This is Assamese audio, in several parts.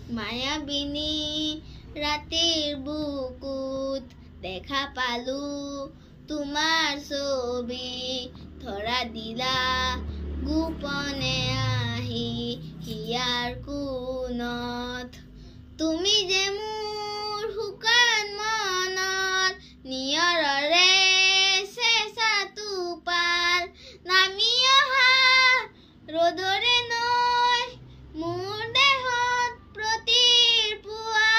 মায়াবিনী ৰাতিৰ বুকুত দেখা পালো তোমাৰ ছবি ধৰা দিলা গোপনে আহি হিয়াৰ কোণত তুমি যে মোৰ শুকান মনত নিয়ৰৰে চেঁচা টোপাল নামি অহা ৰ'দৰে নৈ মোৰ দেহত প্ৰতিৰ পুৱা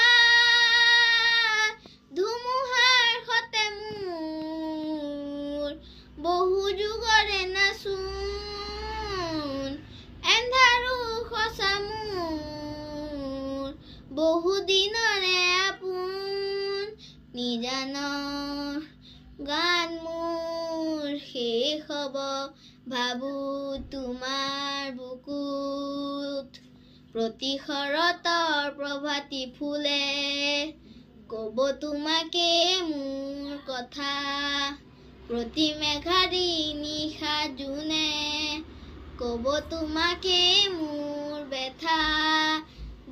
ধুমুহাৰ সতে মোৰ বহু যুগৰে নাচোন এন্ধাৰো সঁচা মোৰ বহু দিনৰে আপোন নিজানৰ গান মোৰ শেষ হ'ব ভাবো তোমাৰ বুকুত প্ৰতি শৰতৰ প্ৰভাতী ফুলে ক'ব তোমাকে মোৰ কথা প্ৰতি মেঘাৰী নিশা জোনে ক'ব তোমাকে মোৰ ব্যথা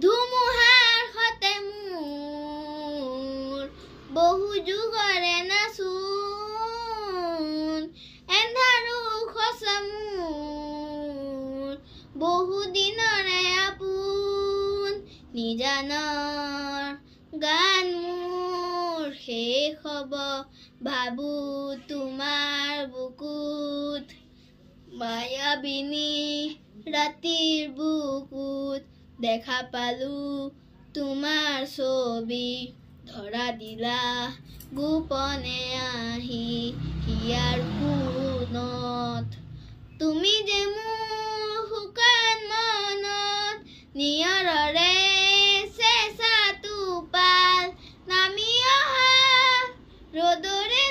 ধুমুহাৰ সতে মোৰ বহু যুগৰে নাচোন এন্ধাৰো সঁচা মোৰ বহু দিনৰে আপোন নিজানৰ গান মোৰ শেষ হ'ব ভাবো তোমাৰ বুকুত মায়াবিনী ৰাতিৰ বুকুত দেখা পালো তোমাৰ ছবি ধৰা দিলা গোপনে আহি হিয়াৰ কোণত তুমি যে মোৰ শুকান মনত নিয়ৰৰে চেঁচা টোপাল নামি অহা ৰ'দৰে